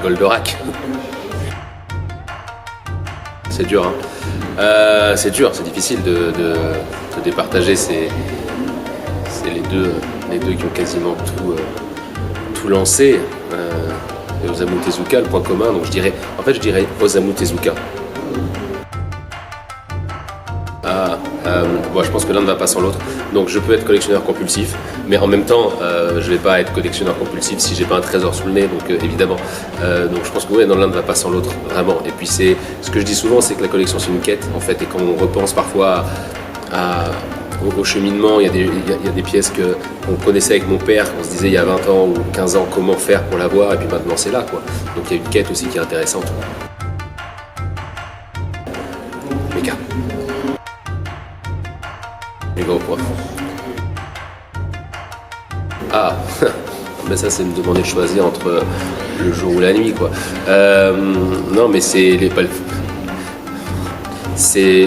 Goldorak. C'est dur, hein. C'est dur, c'est difficile de départager. C'est les deux qui ont quasiment tout lancé. Et Osamu Tezuka, le point commun, donc je dirais Osamu Tezuka. Bon, je pense que l'un ne va pas sans l'autre. Donc je peux être collectionneur compulsif, mais en même temps, je vais pas être collectionneur compulsif si j'ai pas un trésor sous le nez, donc évidemment. Donc je pense que ouais, non, l'un ne va pas sans l'autre, vraiment. Et puis c'est ce que je dis souvent, c'est que la collection c'est une quête, en fait, et quand on repense parfois au cheminement, il y a des pièces qu'on connaissait avec mon père, qu'on se disait il y a 20 ans ou 15 ans comment faire pour l'avoir, et puis maintenant c'est là, quoi. Donc il y a une quête aussi qui est intéressante. Méca. Les gros poids. Ah, ben ça c'est me demander de choisir entre le jour ou la nuit, quoi. Non, mais c'est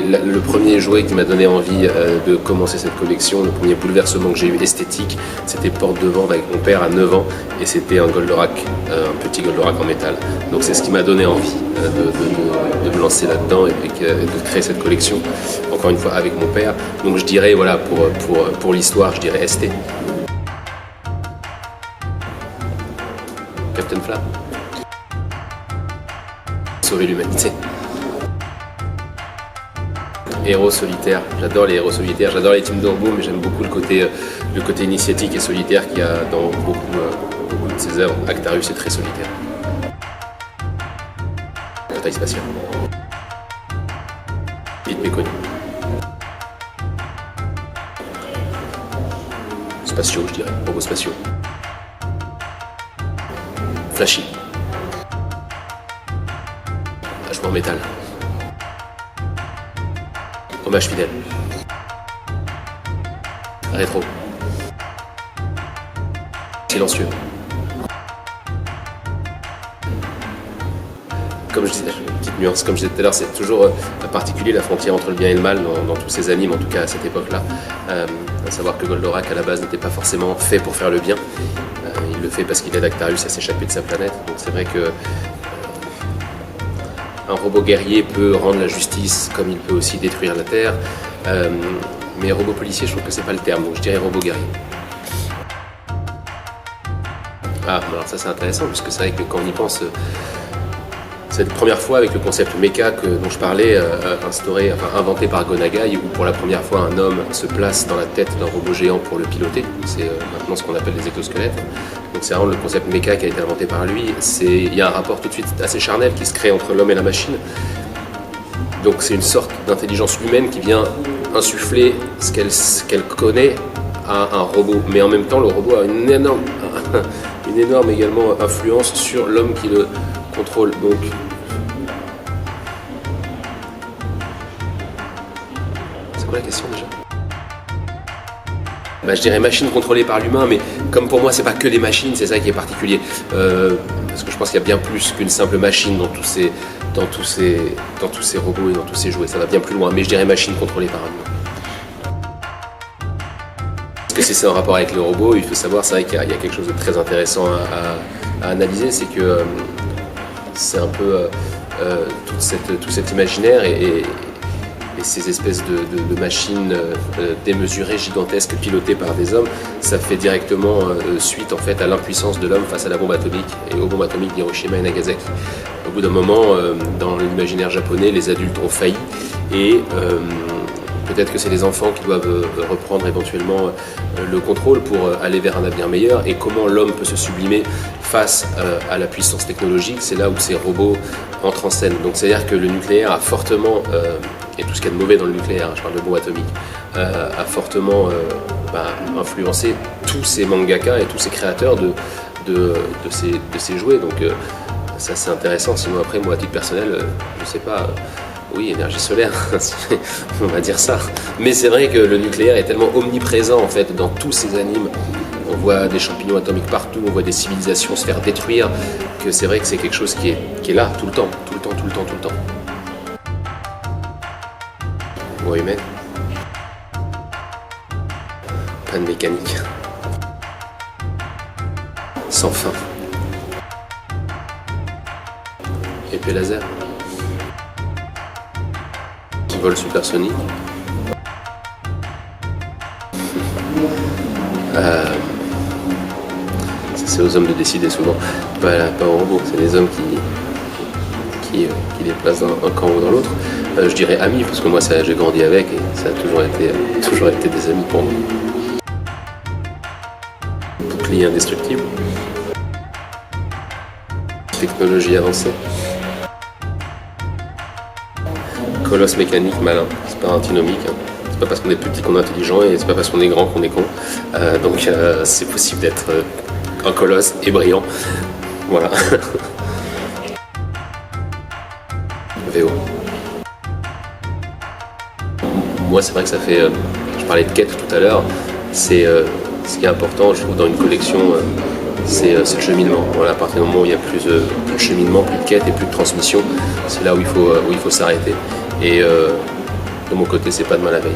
le premier jouet qui m'a donné envie de commencer cette collection, le premier bouleversement que j'ai eu esthétique, c'était porte de vente avec mon père à 9 ans et c'était un Goldorak, un petit Goldorak en métal. Donc c'est ce qui m'a donné envie de me lancer là-dedans et de créer cette collection, encore une fois avec mon père. Donc je dirais, voilà, pour l'histoire, je dirais ST. Captain Flamme. Sauver l'humanité. Héros solitaires, j'adore les héros solitaires, j'adore les teams de robots, mais j'aime beaucoup le côté initiatique et solitaire qu'il y a dans beaucoup de ses œuvres. Actarus est très solitaire. Bataille spatiale. Vite méconnu. Spatiaux, je dirais, robots spatiaux. Flashy. Vachement métal. Hommage fidèle. Rétro. Silencieux. Comme je disais, petite nuance, comme je disais tout à l'heure, c'est toujours particulier la frontière entre le bien et le mal dans tous ces animes, en tout cas à cette époque-là. À savoir que Goldorak à la base n'était pas forcément fait pour faire le bien. Il le fait parce qu'il aide Actarus à s'échapper de sa planète. Donc c'est vrai que un robot guerrier peut rendre la justice comme il peut aussi détruire la Terre. Mais robot policier, je trouve que c'est pas le terme, donc je dirais robot guerrier. Ah, alors ça c'est intéressant, puisque c'est vrai que quand on y pense, c'est la première fois avec le concept mecha dont je parlais, inventé par Go Nagai, où pour la première fois un homme se place dans la tête d'un robot géant pour le piloter. C'est maintenant ce qu'on appelle les exosquelettes. Donc c'est vraiment le concept mecha qui a été inventé par lui. Il y a un rapport tout de suite assez charnel qui se crée entre l'homme et la machine. Donc c'est une sorte d'intelligence humaine qui vient insuffler ce qu'elle connaît à un robot. Mais en même temps, le robot a une énorme également influence sur l'homme qui le contrôle. Donc c'est quoi la question déjà? Je dirais machine contrôlée par l'humain, mais comme pour moi c'est pas que des machines, c'est ça qui est particulier. Parce que je pense qu'il y a bien plus qu'une simple machine dans tous ces robots et dans tous ces jouets, ça va bien plus loin, mais je dirais machine contrôlée par un humain. Parce que c'est ça en rapport avec le robot, il faut savoir, c'est vrai qu'il y a quelque chose de très intéressant à analyser, c'est que c'est un peu tout cet imaginaire et ces espèces de machines démesurées, gigantesques, pilotées par des hommes, ça fait directement suite en fait à l'impuissance de l'homme face à la bombe atomique et aux bombes atomiques d'Hiroshima et Nagasaki. Au bout d'un moment, dans l'imaginaire japonais, les adultes ont failli et peut-être que c'est les enfants qui doivent reprendre éventuellement le contrôle pour aller vers un avenir meilleur. Et comment l'homme peut se sublimer face à la puissance technologique, c'est là où ces robots entrent en scène. Donc c'est-à-dire que le nucléaire a fortement, et tout ce qu'il y a de mauvais dans le nucléaire, je parle de bombe atomique, a fortement influencé tous ces mangakas et tous ces créateurs de ces jouets. Donc ça c'est intéressant, sinon après moi à titre personnel, je sais pas... Oui, énergie solaire, on va dire ça. Mais c'est vrai que le nucléaire est tellement omniprésent en fait dans tous ces animes. On voit des champignons atomiques partout, on voit des civilisations se faire détruire, que c'est vrai que c'est quelque chose qui est là tout le temps. Voie humaine. Panne mécanique. Sans fin. Épée laser. Vol supersonique. C'est aux hommes de décider souvent, pas aux robots, c'est les hommes qui déplacent d'un camp ou dans l'autre. Je dirais amis, parce que moi j'ai grandi avec et ça a toujours été des amis pour moi. Bouclier indestructible. Technologie avancée. Colosse mécanique malin, c'est pas antinomique. Hein. C'est pas parce qu'on est plus petit qu'on est intelligent et c'est pas parce qu'on est grand qu'on est con. Donc c'est possible d'être un colosse et brillant. Voilà. VO. Moi c'est vrai que ça fait. Je parlais de quête tout à l'heure. C'est ce qui est important, je trouve, dans une collection, c'est le cheminement. Voilà, à partir du moment où il y a plus de cheminement, plus de quête et plus de transmission, c'est là où il faut s'arrêter. Et de mon côté, c'est pas de mal à veille.